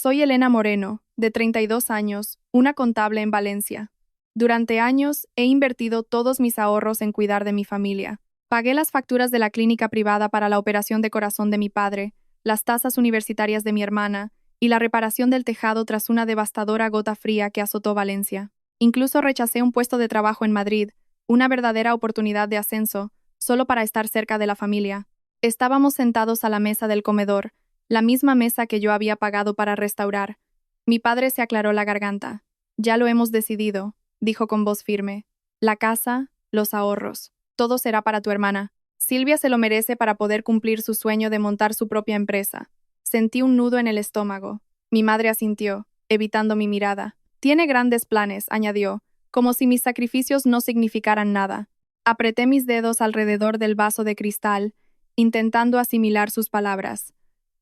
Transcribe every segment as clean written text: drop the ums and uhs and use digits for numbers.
Soy Elena Moreno, de 32 años, una contable en Valencia. Durante años he invertido todos mis ahorros en cuidar de mi familia. Pagué las facturas de la clínica privada para la operación de corazón de mi padre, las tasas universitarias de mi hermana y la reparación del tejado tras una devastadora gota fría que azotó Valencia. Incluso rechacé un puesto de trabajo en Madrid, una verdadera oportunidad de ascenso, solo para estar cerca de la familia. Estábamos sentados a la mesa del comedor, la misma mesa que yo había pagado para restaurar. Mi padre se aclaró la garganta. Ya lo hemos decidido, dijo con voz firme. La casa, los ahorros, todo será para tu hermana. Silvia se lo merece para poder cumplir su sueño de montar su propia empresa. Sentí un nudo en el estómago. Mi madre asintió, evitando mi mirada. Tiene grandes planes, añadió, como si mis sacrificios no significaran nada. Apreté mis dedos alrededor del vaso de cristal, intentando asimilar sus palabras.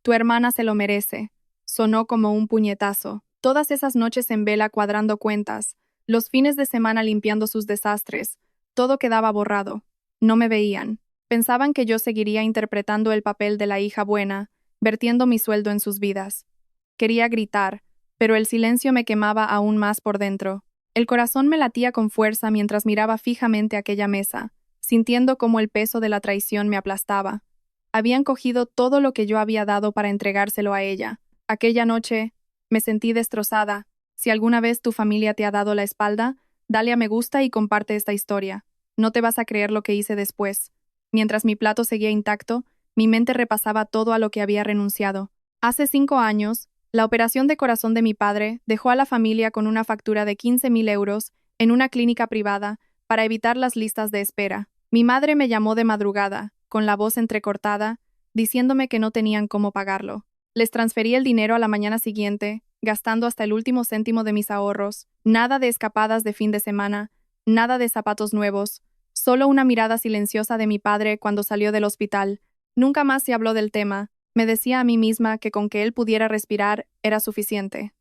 Tu hermana se lo merece. Sonó como un puñetazo. Todas esas noches en vela cuadrando cuentas, los fines de semana limpiando sus desastres, todo quedaba borrado. No me veían. Pensaban que yo seguiría interpretando el papel de la hija buena, vertiendo mi sueldo en sus vidas. Quería gritar, pero el silencio me quemaba aún más por dentro. El corazón me latía con fuerza mientras miraba fijamente aquella mesa, sintiendo cómo el peso de la traición me aplastaba. Habían cogido todo lo que yo había dado para entregárselo a ella. Aquella noche, me sentí destrozada. Si alguna vez tu familia te ha dado la espalda, dale a me gusta y comparte esta historia. No te vas a creer lo que hice después. Mientras mi plato seguía intacto, mi mente repasaba todo a lo que había renunciado. Hace 5 años, la operación de corazón de mi padre dejó a la familia con una factura de 15.000 euros en una clínica privada para evitar las listas de espera. Mi madre me llamó de madrugada, con la voz entrecortada, diciéndome que no tenían cómo pagarlo. Les transferí el dinero a la mañana siguiente, gastando hasta el último céntimo de mis ahorros, nada de escapadas de fin de semana, nada de zapatos nuevos, solo una mirada silenciosa de mi padre cuando salió del hospital. Nunca más se habló del tema, me decía a mí misma que con que él pudiera respirar era suficiente.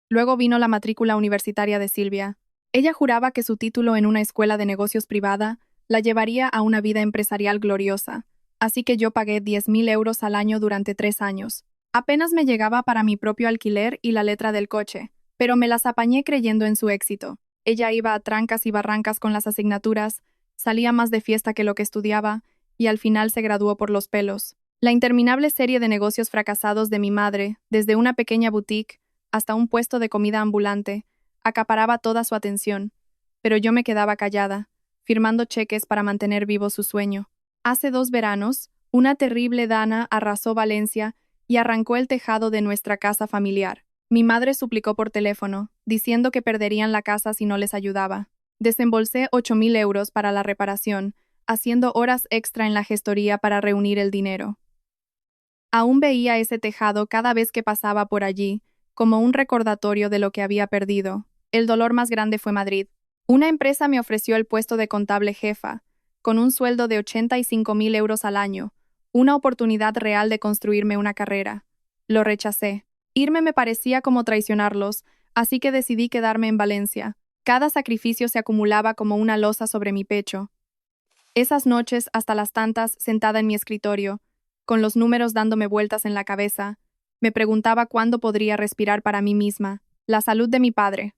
Luego vino la matrícula universitaria de Silvia. Ella juraba que su título en una escuela de negocios privada la llevaría a una vida empresarial gloriosa, así que yo pagué 10.000 euros al año durante 3 años. Apenas me llegaba para mi propio alquiler y la letra del coche, pero me las apañé creyendo en su éxito. Ella iba a trancas y barrancas con las asignaturas, salía más de fiesta que lo que estudiaba, y al final se graduó por los pelos. La interminable serie de negocios fracasados de mi madre, desde una pequeña boutique hasta un puesto de comida ambulante, acaparaba toda su atención, pero yo me quedaba callada, firmando cheques para mantener vivo su sueño. Hace 2 veranos, una terrible dana arrasó Valencia y arrancó el tejado de nuestra casa familiar. Mi madre suplicó por teléfono, diciendo que perderían la casa si no les ayudaba. Desembolsé 8.000 euros para la reparación, haciendo horas extra en la gestoría para reunir el dinero. Aún veía ese tejado cada vez que pasaba por allí, como un recordatorio de lo que había perdido. El dolor más grande fue Madrid. Una empresa me ofreció el puesto de contable jefa, con un sueldo de 85.000 euros al año, una oportunidad real de construirme una carrera. Lo rechacé. Irme me parecía como traicionarlos, así que decidí quedarme en Valencia. Cada sacrificio se acumulaba como una losa sobre mi pecho. Esas noches, hasta las tantas, sentada en mi escritorio, con los números dándome vueltas en la cabeza, me preguntaba cuándo podría respirar para mí misma, la salud de mi padre,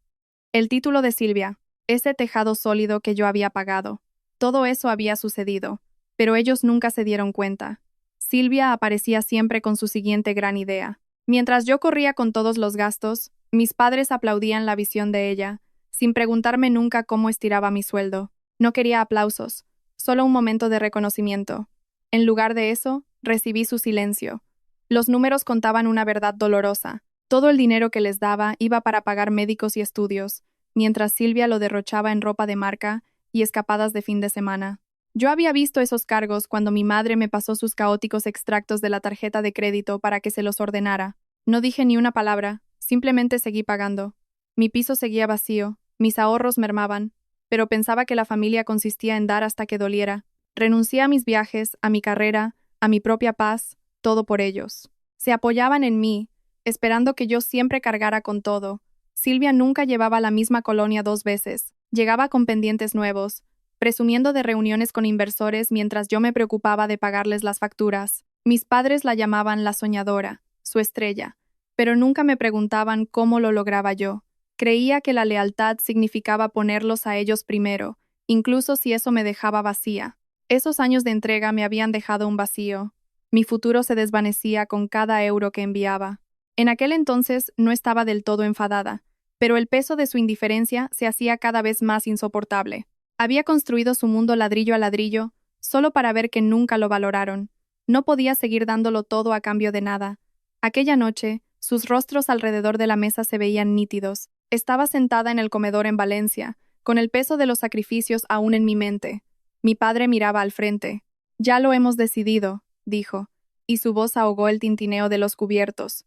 el título de Silvia, ese tejado sólido que yo había pagado. Todo eso había sucedido, pero ellos nunca se dieron cuenta. Silvia aparecía siempre con su siguiente gran idea. Mientras yo corría con todos los gastos, mis padres aplaudían la visión de ella, sin preguntarme nunca cómo estiraba mi sueldo. No quería aplausos, solo un momento de reconocimiento. En lugar de eso, recibí su silencio. Los números contaban una verdad dolorosa. Todo el dinero que les daba iba para pagar médicos y estudios, mientras Silvia lo derrochaba en ropa de marca y escapadas de fin de semana. Yo había visto esos cargos cuando mi madre me pasó sus caóticos extractos de la tarjeta de crédito para que se los ordenara. No dije ni una palabra, simplemente seguí pagando. Mi piso seguía vacío, mis ahorros mermaban, pero pensaba que la familia consistía en dar hasta que doliera. Renuncié a mis viajes, a mi carrera, a mi propia paz, todo por ellos. Se apoyaban en mí, esperando que yo siempre cargara con todo. Silvia nunca llevaba la misma colonia 2 veces. Llegaba con pendientes nuevos, presumiendo de reuniones con inversores mientras yo me preocupaba de pagarles las facturas. Mis padres la llamaban la soñadora, su estrella, pero nunca me preguntaban cómo lo lograba yo. Creía que la lealtad significaba ponerlos a ellos primero, incluso si eso me dejaba vacía. Esos años de entrega me habían dejado un vacío. Mi futuro se desvanecía con cada euro que enviaba. En aquel entonces no estaba del todo enfadada, pero el peso de su indiferencia se hacía cada vez más insoportable. Había construido su mundo ladrillo a ladrillo, solo para ver que nunca lo valoraron. No podía seguir dándolo todo a cambio de nada. Aquella noche, sus rostros alrededor de la mesa se veían nítidos. Estaba sentada en el comedor en Valencia, con el peso de los sacrificios aún en mi mente. Mi padre miraba al frente. «Ya lo hemos decidido», dijo, y su voz ahogó el tintineo de los cubiertos.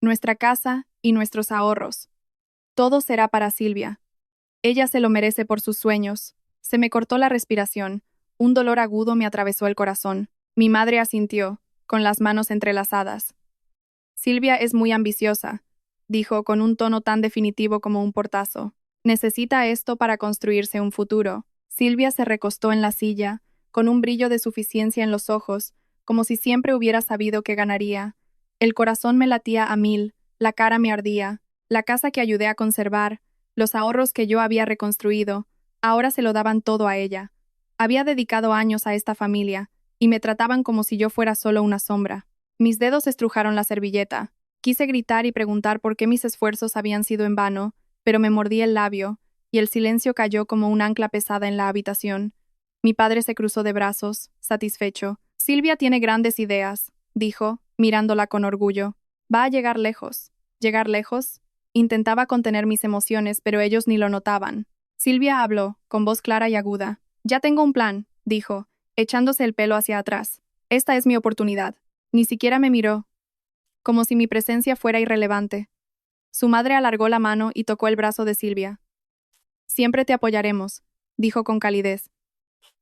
«Nuestra casa y nuestros ahorros. Todo será para Silvia. Ella se lo merece por sus sueños». Se me cortó la respiración. Un dolor agudo me atravesó el corazón. Mi madre asintió, con las manos entrelazadas. «Silvia es muy ambiciosa», dijo con un tono tan definitivo como un portazo. «Necesita esto para construirse un futuro». Silvia se recostó en la silla, con un brillo de suficiencia en los ojos, como si siempre hubiera sabido que ganaría. El corazón me latía a 1000, la cara me ardía. La casa que ayudé a conservar, los ahorros que yo había reconstruido, ahora se lo daban todo a ella. Había dedicado años a esta familia, y me trataban como si yo fuera solo una sombra. Mis dedos estrujaron la servilleta. Quise gritar y preguntar por qué mis esfuerzos habían sido en vano, pero me mordí el labio, y el silencio cayó como un ancla pesada en la habitación. Mi padre se cruzó de brazos, satisfecho. «Silvia tiene grandes ideas», dijo, mirándola con orgullo. «Va a llegar lejos». ¿Llegar lejos? Intentaba contener mis emociones, pero ellos ni lo notaban. Silvia habló, con voz clara y aguda. «Ya tengo un plan», dijo, echándose el pelo hacia atrás. «Esta es mi oportunidad». Ni siquiera me miró, como si mi presencia fuera irrelevante. Su madre alargó la mano y tocó el brazo de Silvia. «Siempre te apoyaremos», dijo con calidez,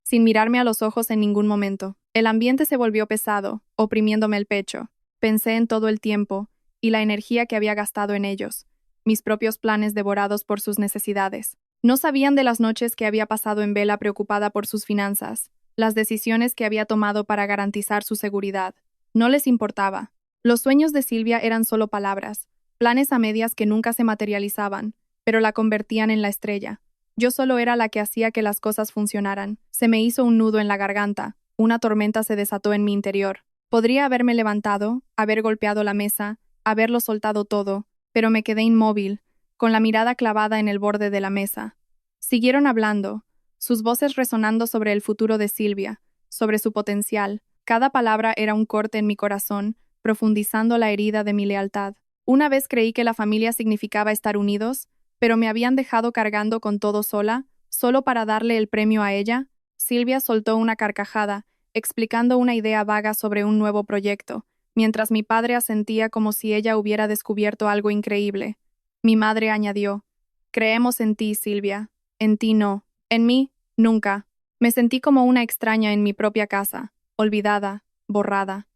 sin mirarme a los ojos en ningún momento. El ambiente se volvió pesado, oprimiéndome el pecho. Pensé en todo el tiempo y la energía que había gastado en ellos, mis propios planes devorados por sus necesidades. No sabían de las noches que había pasado en vela preocupada por sus finanzas, las decisiones que había tomado para garantizar su seguridad. No les importaba. Los sueños de Silvia eran solo palabras, planes a medias que nunca se materializaban, pero la convertían en la estrella. Yo solo era la que hacía que las cosas funcionaran. Se me hizo un nudo en la garganta, una tormenta se desató en mi interior. Podría haberme levantado, haber golpeado la mesa, haberlo soltado todo, pero me quedé inmóvil, con la mirada clavada en el borde de la mesa. Siguieron hablando, sus voces resonando sobre el futuro de Silvia, sobre su potencial. Cada palabra era un corte en mi corazón, profundizando la herida de mi lealtad. Una vez creí que la familia significaba estar unidos, pero me habían dejado cargando con todo sola, solo para darle el premio a ella. Silvia soltó una carcajada, explicando una idea vaga sobre un nuevo proyecto, mientras mi padre asentía como si ella hubiera descubierto algo increíble. Mi madre añadió: «Creemos en ti, Silvia. En ti no. En mí, nunca». Me sentí como una extraña en mi propia casa, olvidada, borrada.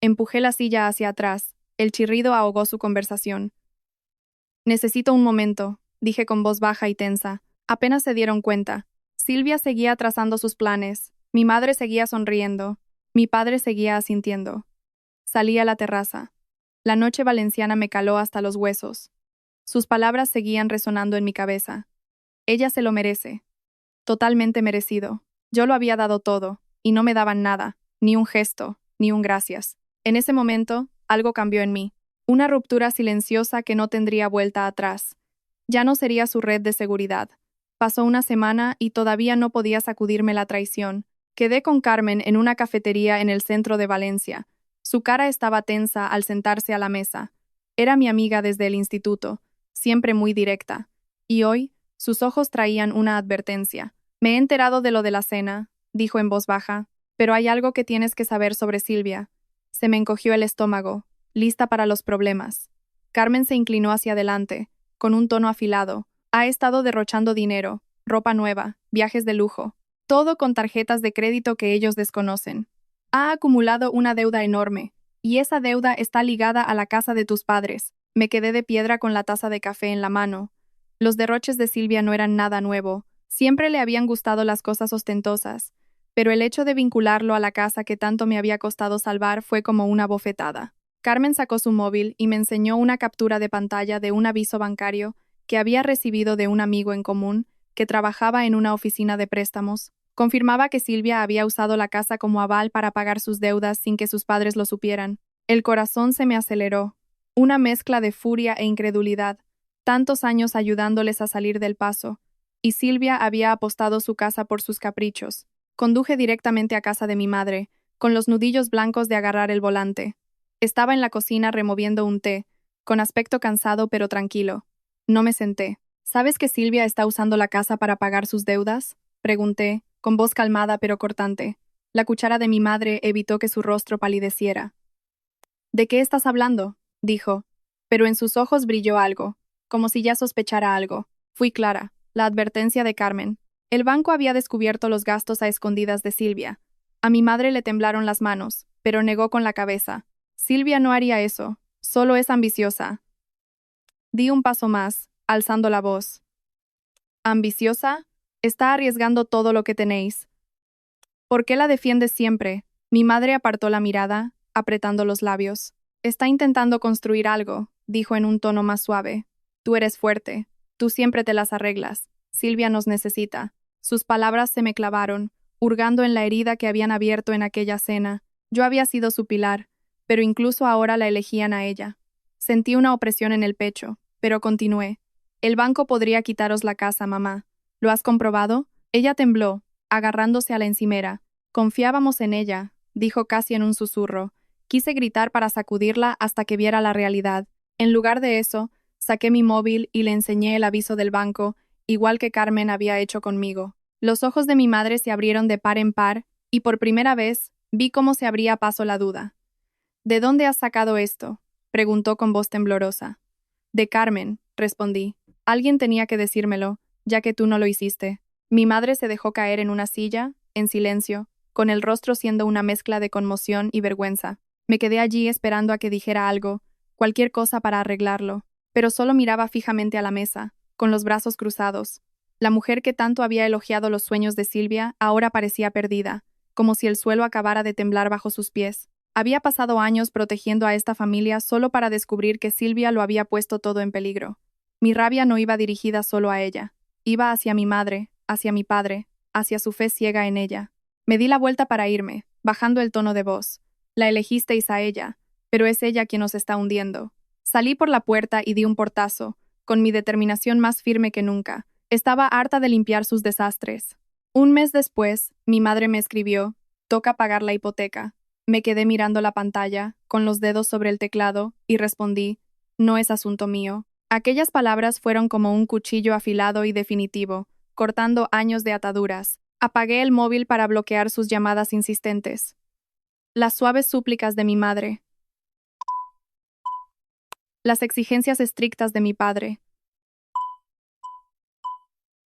Empujé la silla hacia atrás. El chirrido ahogó su conversación. «Necesito un momento», dije con voz baja y tensa. Apenas se dieron cuenta. Silvia seguía trazando sus planes. Mi madre seguía sonriendo. Mi padre seguía asintiendo. Salí a la terraza. La noche valenciana me caló hasta los huesos. Sus palabras seguían resonando en mi cabeza. Ella se lo merece. Totalmente merecido. Yo lo había dado todo, y no me daban nada, ni un gesto, ni un gracias. En ese momento, algo cambió en mí. Una ruptura silenciosa que no tendría vuelta atrás. Ya no sería su red de seguridad. Pasó una semana y todavía no podía sacudirme la traición. Quedé con Carmen en una cafetería en el centro de Valencia. Su cara estaba tensa al sentarse a la mesa. Era mi amiga desde el instituto, siempre muy directa. Y hoy, sus ojos traían una advertencia. «Me he enterado de lo de la cena», dijo en voz baja, «pero hay algo que tienes que saber sobre Silvia». Se me encogió el estómago, lista para los problemas. Carmen se inclinó hacia adelante, con un tono afilado. Ha estado derrochando dinero, ropa nueva, viajes de lujo, todo con tarjetas de crédito que ellos desconocen. Ha acumulado una deuda enorme, y esa deuda está ligada a la casa de tus padres. Me quedé de piedra con la taza de café en la mano. Los derroches de Silvia no eran nada nuevo. Siempre le habían gustado las cosas ostentosas, pero el hecho de vincularlo a la casa que tanto me había costado salvar fue como una bofetada. Carmen sacó su móvil y me enseñó una captura de pantalla de un aviso bancario que había recibido de un amigo en común que trabajaba en una oficina de préstamos. Confirmaba que Silvia había usado la casa como aval para pagar sus deudas sin que sus padres lo supieran. El corazón se me aceleró. Una mezcla de furia e incredulidad. Tantos años ayudándoles a salir del paso. Y Silvia había apostado su casa por sus caprichos. Conduje directamente a casa de mi madre, con los nudillos blancos de agarrar el volante. Estaba en la cocina removiendo un té, con aspecto cansado pero tranquilo. No me senté. ¿Sabes que Silvia está usando la casa para pagar sus deudas? Pregunté, con voz calmada pero cortante. La cuchara de mi madre evitó que su rostro palideciera. ¿De qué estás hablando? Dijo. Pero en sus ojos brilló algo, como si ya sospechara algo. Fui clara. La advertencia de Carmen. El banco había descubierto los gastos a escondidas de Silvia. A mi madre le temblaron las manos, pero negó con la cabeza. Silvia no haría eso. Solo es ambiciosa. Di un paso más, alzando la voz. ¿Ambiciosa? Está arriesgando todo lo que tenéis. ¿Por qué la defiendes siempre? Mi madre apartó la mirada, apretando los labios. Está intentando construir algo, dijo en un tono más suave. Tú eres fuerte. Tú siempre te las arreglas. Silvia nos necesita. Sus palabras se me clavaron, hurgando en la herida que habían abierto en aquella cena. Yo había sido su pilar, pero incluso ahora la elegían a ella. Sentí una opresión en el pecho, pero continué. El banco podría quitaros la casa, mamá. ¿Lo has comprobado? Ella tembló, agarrándose a la encimera. Confiábamos en ella, dijo casi en un susurro. Quise gritar para sacudirla hasta que viera la realidad. En lugar de eso, saqué mi móvil y le enseñé el aviso del banco, igual que Carmen había hecho conmigo. Los ojos de mi madre se abrieron de par en par, y por primera vez vi cómo se abría paso la duda. ¿De dónde has sacado esto? Preguntó con voz temblorosa. De Carmen, respondí. Alguien tenía que decírmelo, ya que tú no lo hiciste. Mi madre se dejó caer en una silla, en silencio, con el rostro siendo una mezcla de conmoción y vergüenza. Me quedé allí esperando a que dijera algo, cualquier cosa para arreglarlo, pero solo miraba fijamente a la mesa, con los brazos cruzados. La mujer que tanto había elogiado los sueños de Silvia ahora parecía perdida, como si el suelo acabara de temblar bajo sus pies. Había pasado años protegiendo a esta familia solo para descubrir que Silvia lo había puesto todo en peligro. Mi rabia no iba dirigida solo a ella. Iba hacia mi madre, hacia mi padre, hacia su fe ciega en ella. Me di la vuelta para irme, bajando el tono de voz. La elegisteis a ella, pero es ella quien os está hundiendo. Salí por la puerta y di un portazo, con mi determinación más firme que nunca. Estaba harta de limpiar sus desastres. Un mes después, mi madre me escribió, toca pagar la hipoteca. Me quedé mirando la pantalla, con los dedos sobre el teclado, y respondí, no es asunto mío. Aquellas palabras fueron como un cuchillo afilado y definitivo, cortando años de ataduras. Apagué el móvil para bloquear sus llamadas insistentes. Las suaves súplicas de mi madre. Las exigencias estrictas de mi padre.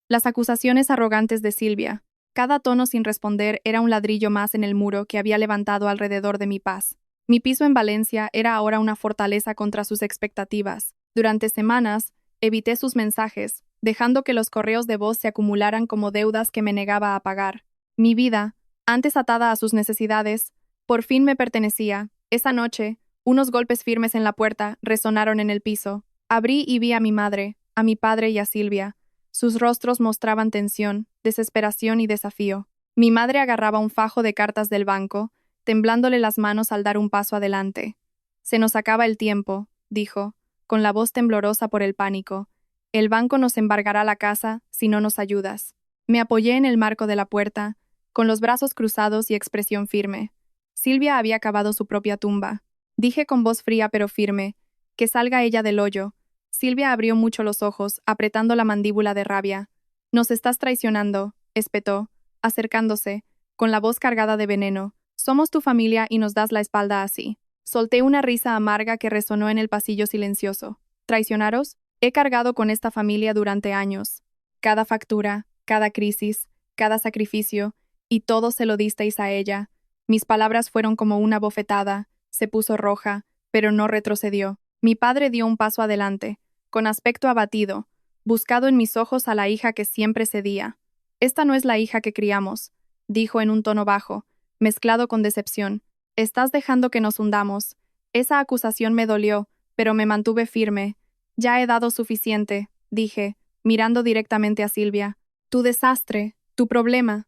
Las acusaciones arrogantes de Silvia. Cada tono sin responder era un ladrillo más en el muro que había levantado alrededor de mi paz. Mi piso en Valencia era ahora una fortaleza contra sus expectativas. Durante semanas, evité sus mensajes, dejando que los correos de voz se acumularan como deudas que me negaba a pagar. Mi vida, antes atada a sus necesidades, por fin me pertenecía. Esa noche, unos golpes firmes en la puerta resonaron en el piso. Abrí y vi a mi madre, a mi padre y a Silvia. Sus rostros mostraban tensión, desesperación y desafío. Mi madre agarraba un fajo de cartas del banco, temblándole las manos al dar un paso adelante. Se nos acaba el tiempo, dijo, con la voz temblorosa por el pánico. El banco nos embargará la casa si no nos ayudas. Me apoyé en el marco de la puerta, con los brazos cruzados y expresión firme. Silvia había cavado su propia tumba. Dije con voz fría pero firme, que salga ella del hoyo. Silvia abrió mucho los ojos, apretando la mandíbula de rabia. Nos estás traicionando, espetó, acercándose, con la voz cargada de veneno. Somos tu familia y nos das la espalda así. Solté una risa amarga que resonó en el pasillo silencioso. ¿Traicionaros? He cargado con esta familia durante años. Cada factura, cada crisis, cada sacrificio, y todo se lo disteis a ella. Mis palabras fueron como una bofetada. Se puso roja, pero no retrocedió. Mi padre dio un paso adelante, con aspecto abatido, buscado en mis ojos a la hija que siempre cedía. Esta no es la hija que criamos, dijo en un tono bajo, mezclado con decepción. Estás dejando que nos hundamos. Esa acusación me dolió, pero me mantuve firme. Ya he dado suficiente, dije, mirando directamente a Silvia. Tu desastre, tu problema.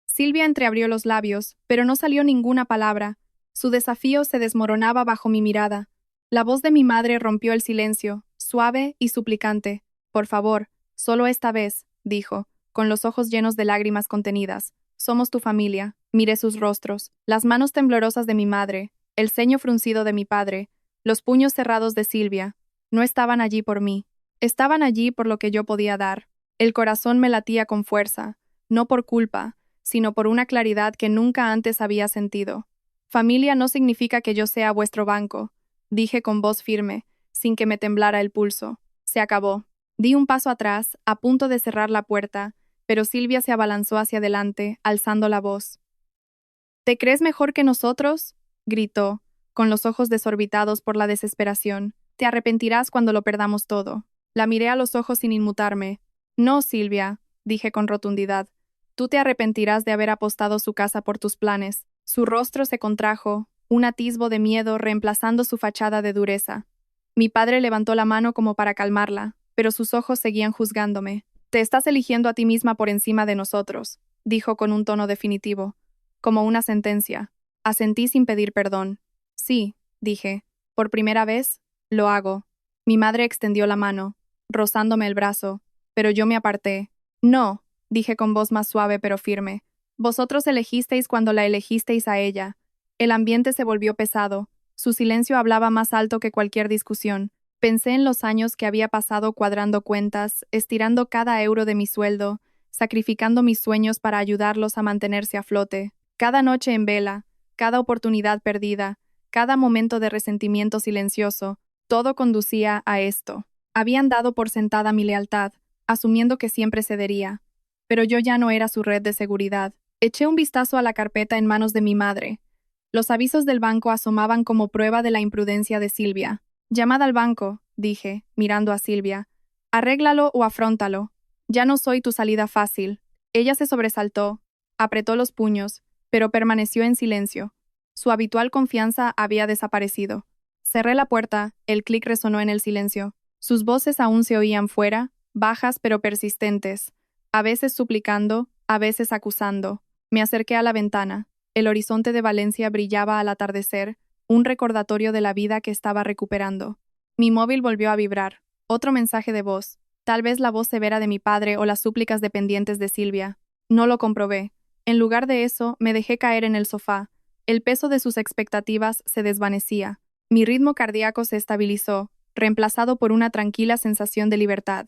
Silvia entreabrió los labios, pero no salió ninguna palabra. Su desafío se desmoronaba bajo mi mirada. La voz de mi madre rompió el silencio, suave y suplicante. Por favor, solo esta vez, dijo, con los ojos llenos de lágrimas contenidas. Somos tu familia. Miré sus rostros, las manos temblorosas de mi madre, el ceño fruncido de mi padre, los puños cerrados de Silvia. No estaban allí por mí. Estaban allí por lo que yo podía dar. El corazón me latía con fuerza, no por culpa, sino por una claridad que nunca antes había sentido. Familia no significa que yo sea vuestro banco, dije con voz firme, sin que me temblara el pulso. Se acabó. Di un paso atrás, a punto de cerrar la puerta, pero Silvia se abalanzó hacia adelante, alzando la voz. ¿Te crees mejor que nosotros? Gritó, con los ojos desorbitados por la desesperación. Te arrepentirás cuando lo perdamos todo. La miré a los ojos sin inmutarme. No, Silvia, dije con rotundidad. Tú te arrepentirás de haber apostado su casa por tus planes. Su rostro se contrajo, un atisbo de miedo reemplazando su fachada de dureza. Mi padre levantó la mano como para calmarla, pero sus ojos seguían juzgándome. Te estás eligiendo a ti misma por encima de nosotros, dijo con un tono definitivo, como una sentencia. Asentí sin pedir perdón. Sí, dije, por primera vez, lo hago. Mi madre extendió la mano, rozándome el brazo, pero yo me aparté. No, dije con voz más suave pero firme. Vosotros elegisteis cuando la elegisteis a ella. El ambiente se volvió pesado. Su silencio hablaba más alto que cualquier discusión. Pensé en los años que había pasado cuadrando cuentas, estirando cada euro de mi sueldo, sacrificando mis sueños para ayudarlos a mantenerse a flote. Cada noche en vela, cada oportunidad perdida, cada momento de resentimiento silencioso, todo conducía a esto. Habían dado por sentada mi lealtad, asumiendo que siempre cedería. Pero yo ya no era su red de seguridad. Eché un vistazo a la carpeta en manos de mi madre. Los avisos del banco asomaban como prueba de la imprudencia de Silvia. Llamad al banco, dije, mirando a Silvia. Arréglalo o afróntalo. Ya no soy tu salida fácil. Ella se sobresaltó, apretó los puños, pero permaneció en silencio. Su habitual confianza había desaparecido. Cerré la puerta, el clic resonó en el silencio. Sus voces aún se oían fuera, bajas pero persistentes, a veces suplicando, a veces acusando. Me acerqué a la ventana. El horizonte de Valencia brillaba al atardecer, un recordatorio de la vida que estaba recuperando. Mi móvil volvió a vibrar. Otro mensaje de voz, tal vez la voz severa de mi padre o las súplicas dependientes de Silvia. No lo comprobé. En lugar de eso, me dejé caer en el sofá. El peso de sus expectativas se desvanecía. Mi ritmo cardíaco se estabilizó, reemplazado por una tranquila sensación de libertad.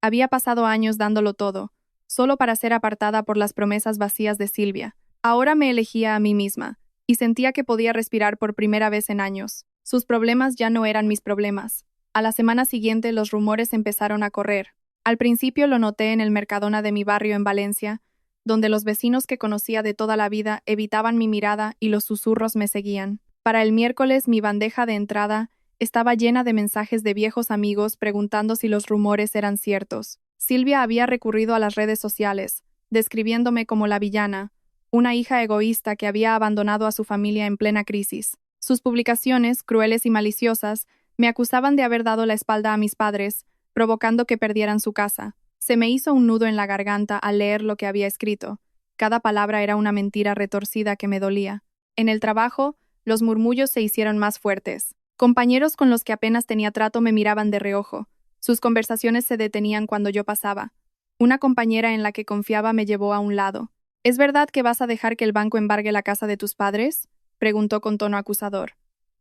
Había pasado años dándolo todo, solo para ser apartada por las promesas vacías de Silvia. Ahora me elegía a mí misma, y sentía que podía respirar por primera vez en años. Sus problemas ya no eran mis problemas. A la semana siguiente los rumores empezaron a correr. Al principio lo noté en el Mercadona de mi barrio en Valencia, donde los vecinos que conocía de toda la vida evitaban mi mirada y los susurros me seguían. Para el miércoles mi bandeja de entrada estaba llena de mensajes de viejos amigos preguntando si los rumores eran ciertos. Silvia había recurrido a las redes sociales, describiéndome como la villana, una hija egoísta que había abandonado a su familia en plena crisis. Sus publicaciones, crueles y maliciosas, me acusaban de haber dado la espalda a mis padres, provocando que perdieran su casa. Se me hizo un nudo en la garganta al leer lo que había escrito. Cada palabra era una mentira retorcida que me dolía. En el trabajo, los murmullos se hicieron más fuertes. Compañeros con los que apenas tenía trato me miraban de reojo. Sus conversaciones se detenían cuando yo pasaba. Una compañera en la que confiaba me llevó a un lado. ¿Es verdad que vas a dejar que el banco embargue la casa de tus padres?, preguntó con tono acusador.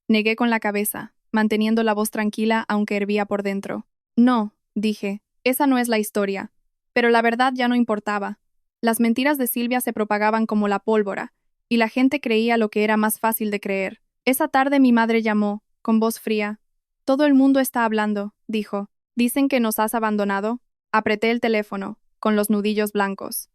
Negué con la cabeza, manteniendo la voz tranquila aunque hervía por dentro. No, dije, esa no es la historia. Pero la verdad ya no importaba. Las mentiras de Silvia se propagaban como la pólvora, y la gente creía lo que era más fácil de creer. Esa tarde mi madre llamó, con voz fría. Todo el mundo está hablando, dijo. ¿Dicen que nos has abandonado? Apreté el teléfono, con los nudillos blancos.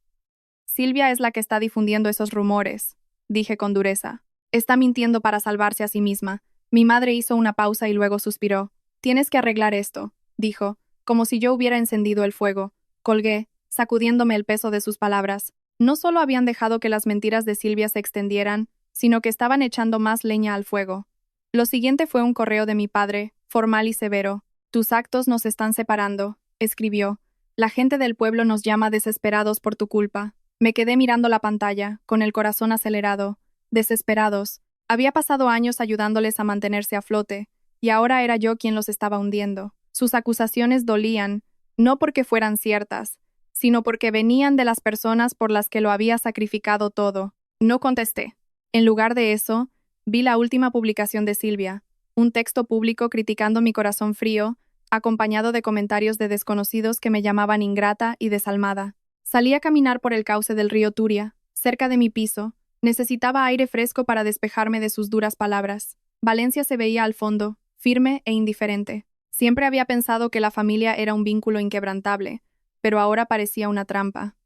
Silvia es la que está difundiendo esos rumores, dije con dureza. Está mintiendo para salvarse a sí misma. Mi madre hizo una pausa y luego suspiró. Tienes que arreglar esto, dijo, como si yo hubiera encendido el fuego. Colgué, sacudiéndome el peso de sus palabras. No solo habían dejado que las mentiras de Silvia se extendieran, sino que estaban echando más leña al fuego. Lo siguiente fue un correo de mi padre, formal y severo. Tus actos nos están separando, escribió. La gente del pueblo nos llama desesperados por tu culpa. Me quedé mirando la pantalla, con el corazón acelerado. Desesperados. Había pasado años ayudándoles a mantenerse a flote, y ahora era yo quien los estaba hundiendo. Sus acusaciones dolían, no porque fueran ciertas, sino porque venían de las personas por las que lo había sacrificado todo. No contesté. En lugar de eso, vi la última publicación de Silvia, un texto público criticando mi corazón frío, acompañado de comentarios de desconocidos que me llamaban ingrata y desalmada. Salí a caminar por el cauce del río Turia, cerca de mi piso. Necesitaba aire fresco para despejarme de sus duras palabras. Valencia se veía al fondo, firme e indiferente. Siempre había pensado que la familia era un vínculo inquebrantable, pero ahora parecía una trampa.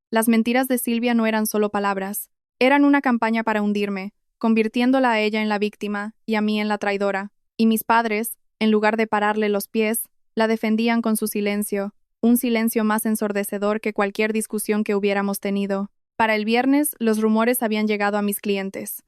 Las mentiras de Silvia no eran solo palabras, eran una campaña para hundirme, convirtiéndola a ella en la víctima y a mí en la traidora. Y mis padres, en lugar de pararle los pies, la defendían con su silencio, un silencio más ensordecedor que cualquier discusión que hubiéramos tenido. Para el viernes, los rumores habían llegado a mis clientes.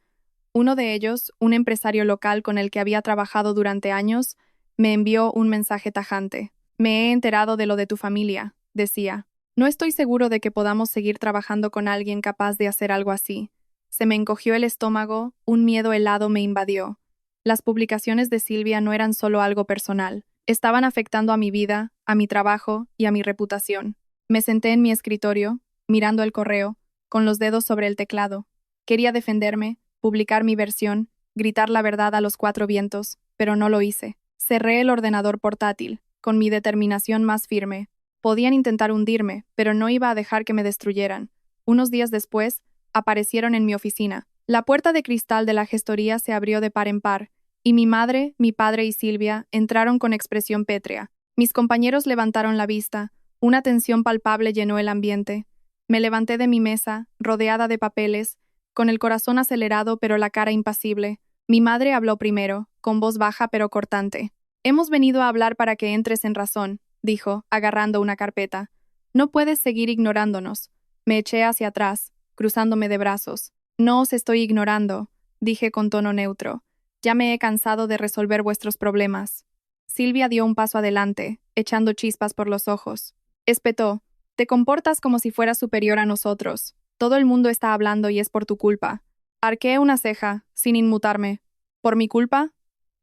Uno de ellos, un empresario local con el que había trabajado durante años, me envió un mensaje tajante. Me he enterado de lo de tu familia, decía. No estoy seguro de que podamos seguir trabajando con alguien capaz de hacer algo así. Se me encogió el estómago, un miedo helado me invadió. Las publicaciones de Silvia no eran solo algo personal, estaban afectando a mi vida, a mi trabajo y a mi reputación. Me senté en mi escritorio, mirando el correo, con los dedos sobre el teclado. Quería defenderme, publicar mi versión, gritar la verdad a los cuatro vientos, pero no lo hice. Cerré el ordenador portátil, con mi determinación más firme. Podían intentar hundirme, pero no iba a dejar que me destruyeran. Unos días después, aparecieron en mi oficina. La puerta de cristal de la gestoría se abrió de par en par, y mi madre, mi padre y Silvia entraron con expresión pétrea. Mis compañeros levantaron la vista, una tensión palpable llenó el ambiente. Me levanté de mi mesa, rodeada de papeles, con el corazón acelerado pero la cara impasible. Mi madre habló primero, con voz baja pero cortante. Hemos venido a hablar para que entres en razón, dijo, agarrando una carpeta. No puedes seguir ignorándonos. Me eché hacia atrás, cruzándome de brazos. No os estoy ignorando, dije con tono neutro. Ya me he cansado de resolver vuestros problemas. Silvia dio un paso adelante, echando chispas por los ojos. Espetó. Te comportas como si fueras superior a nosotros. Todo el mundo está hablando y es por tu culpa. Arqueé una ceja, sin inmutarme. ¿Por mi culpa?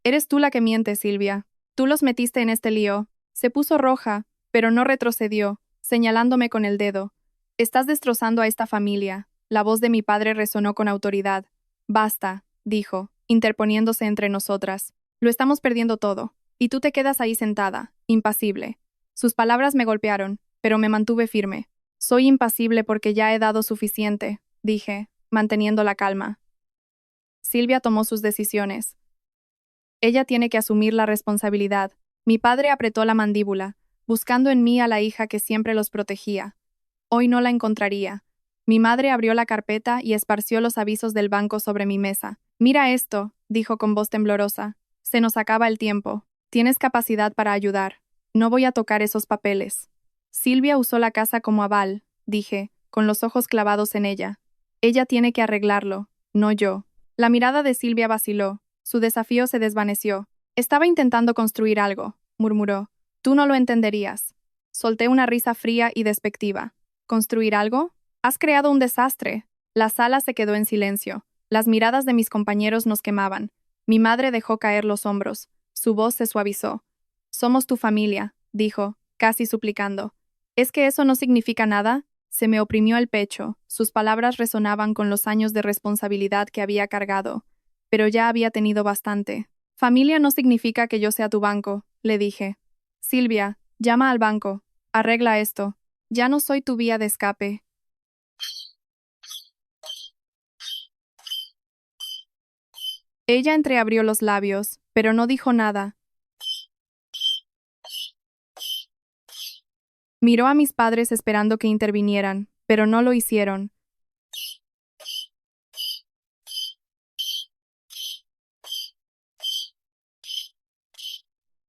Eres tú la que miente, Silvia. Tú los metiste en este lío. Se puso roja, pero no retrocedió, señalándome con el dedo. Estás destrozando a esta familia. La voz de mi padre resonó con autoridad. Basta, dijo, interponiéndose entre nosotras. Lo estamos perdiendo todo. Y tú te quedas ahí sentada, impasible. Sus palabras me golpearon, pero me mantuve firme. Soy impasible porque ya he dado suficiente, dije, manteniendo la calma. Silvia tomó sus decisiones. Ella tiene que asumir la responsabilidad. Mi padre apretó la mandíbula, buscando en mí a la hija que siempre los protegía. Hoy no la encontraría. Mi madre abrió la carpeta y esparció los avisos del banco sobre mi mesa. Mira esto, dijo con voz temblorosa. Se nos acaba el tiempo. Tienes capacidad para ayudar. No voy a tocar esos papeles. Silvia usó la casa como aval, dije, con los ojos clavados en ella. Ella tiene que arreglarlo, no yo. La mirada de Silvia vaciló. Su desafío se desvaneció. Estaba intentando construir algo, murmuró. Tú no lo entenderías. Solté una risa fría y despectiva. ¿Construir algo? Has creado un desastre. La sala se quedó en silencio. Las miradas de mis compañeros nos quemaban. Mi madre dejó caer los hombros. Su voz se suavizó. Somos tu familia, dijo, casi suplicando. ¿Es que eso no significa nada? Se me oprimió el pecho. Sus palabras resonaban con los años de responsabilidad que había cargado. Pero ya había tenido bastante. Familia no significa que yo sea tu banco, le dije. Silvia, llama al banco. Arregla esto. Ya no soy tu vía de escape. Ella entreabrió los labios, pero no dijo nada. Miró a mis padres esperando que intervinieran, pero no lo hicieron.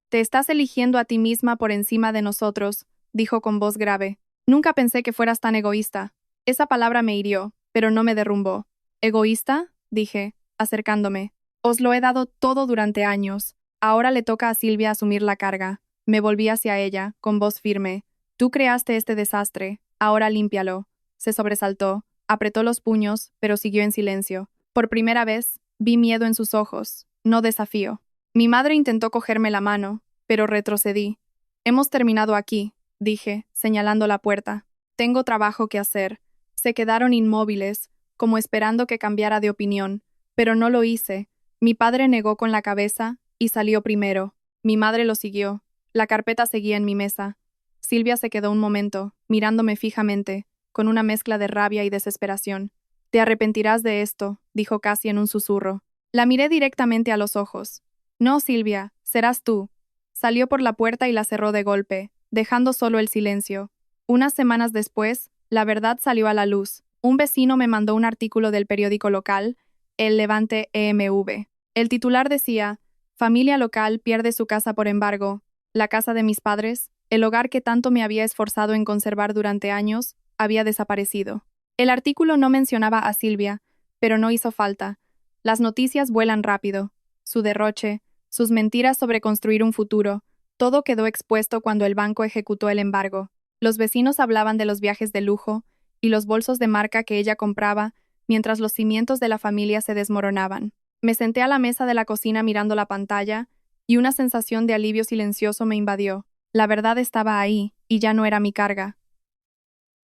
Te estás eligiendo a ti misma por encima de nosotros, dijo con voz grave. Nunca pensé que fueras tan egoísta. Esa palabra me hirió, pero no me derrumbó. ¿Egoísta? Dije, acercándome. Os lo he dado todo durante años. Ahora le toca a Silvia asumir la carga. Me volví hacia ella, con voz firme. Tú creaste este desastre. Ahora límpialo. Se sobresaltó, apretó los puños, pero siguió en silencio. Por primera vez, vi miedo en sus ojos, no desafío. Mi madre intentó cogerme la mano, pero retrocedí. Hemos terminado aquí, dije, señalando la puerta. Tengo trabajo que hacer. Se quedaron inmóviles, como esperando que cambiara de opinión, pero no lo hice. Mi padre negó con la cabeza y salió primero. Mi madre lo siguió. La carpeta seguía en mi mesa. Silvia se quedó un momento, mirándome fijamente, con una mezcla de rabia y desesperación. Te arrepentirás de esto, dijo casi en un susurro. La miré directamente a los ojos. No, Silvia, serás tú. Salió por la puerta y la cerró de golpe, dejando solo el silencio. Unas semanas después, la verdad salió a la luz. Un vecino me mandó un artículo del periódico local, El Levante EMV. El titular decía: familia local pierde su casa por embargo. La casa de mis padres, el hogar que tanto me había esforzado en conservar durante años, había desaparecido. El artículo no mencionaba a Silvia, pero no hizo falta. Las noticias vuelan rápido. Su derroche, sus mentiras sobre construir un futuro, todo quedó expuesto cuando el banco ejecutó el embargo. Los vecinos hablaban de los viajes de lujo y los bolsos de marca que ella compraba, mientras los cimientos de la familia se desmoronaban. Me senté a la mesa de la cocina mirando la pantalla, y una sensación de alivio silencioso me invadió. La verdad estaba ahí, y ya no era mi carga.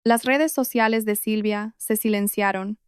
Las redes sociales de Silvia se silenciaron.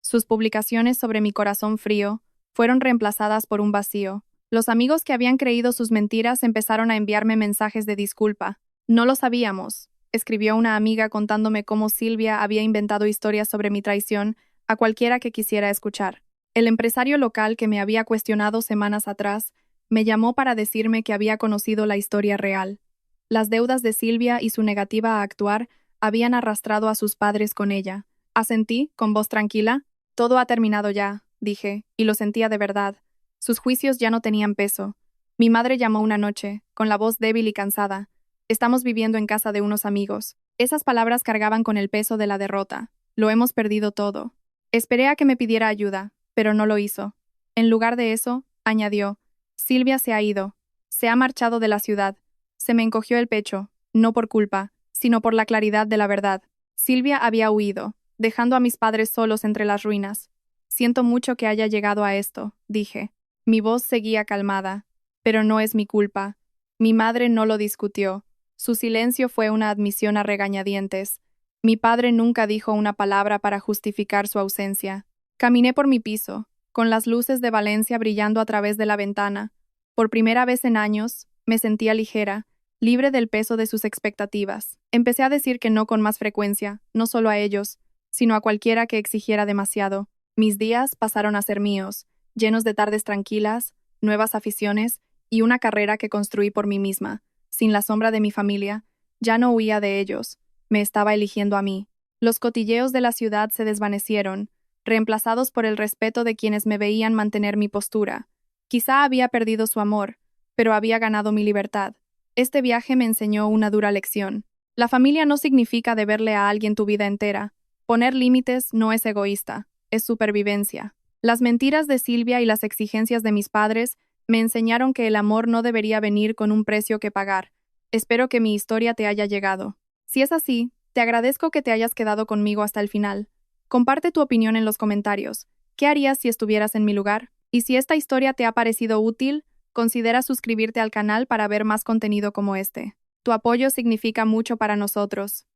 Sus publicaciones sobre mi corazón frío fueron reemplazadas por un vacío. Los amigos que habían creído sus mentiras empezaron a enviarme mensajes de disculpa. No lo sabíamos, escribió una amiga contándome cómo Silvia había inventado historias sobre mi traición a cualquiera que quisiera escuchar. El empresario local que me había cuestionado semanas atrás me llamó para decirme que había conocido la historia real. Las deudas de Silvia y su negativa a actuar habían arrastrado a sus padres con ella. Asentí, con voz tranquila. Todo ha terminado ya, dije, y lo sentía de verdad. Sus juicios ya no tenían peso. Mi madre llamó una noche, con la voz débil y cansada. Estamos viviendo en casa de unos amigos. Esas palabras cargaban con el peso de la derrota. Lo hemos perdido todo. Esperé a que me pidiera ayuda, pero no lo hizo. En lugar de eso, añadió, Silvia se ha ido. Se ha marchado de la ciudad. Se me encogió el pecho, no por culpa, sino por la claridad de la verdad. Silvia había huido, dejando a mis padres solos entre las ruinas. Siento mucho que haya llegado a esto, dije. Mi voz seguía calmada. Pero no es mi culpa. Mi madre no lo discutió. Su silencio fue una admisión a regañadientes. Mi padre nunca dijo una palabra para justificar su ausencia. Caminé por mi piso, con las luces de Valencia brillando a través de la ventana. Por primera vez en años, me sentía ligera, libre del peso de sus expectativas. Empecé a decir que no con más frecuencia, no solo a ellos, sino a cualquiera que exigiera demasiado. Mis días pasaron a ser míos, llenos de tardes tranquilas, nuevas aficiones y una carrera que construí por mí misma. Sin la sombra de mi familia, ya no huía de ellos, me estaba eligiendo a mí. Los cotilleos de la ciudad se desvanecieron, reemplazados por el respeto de quienes me veían mantener mi postura. Quizá había perdido su amor, pero había ganado mi libertad. Este viaje me enseñó una dura lección. La familia no significa deberle a alguien tu vida entera. Poner límites no es egoísta, es supervivencia. Las mentiras de Silvia y las exigencias de mis padres me enseñaron que el amor no debería venir con un precio que pagar. Espero que mi historia te haya llegado. Si es así, te agradezco que te hayas quedado conmigo hasta el final. Comparte tu opinión en los comentarios. ¿Qué harías si estuvieras en mi lugar? Y si esta historia te ha parecido útil, considera suscribirte al canal para ver más contenido como este. Tu apoyo significa mucho para nosotros.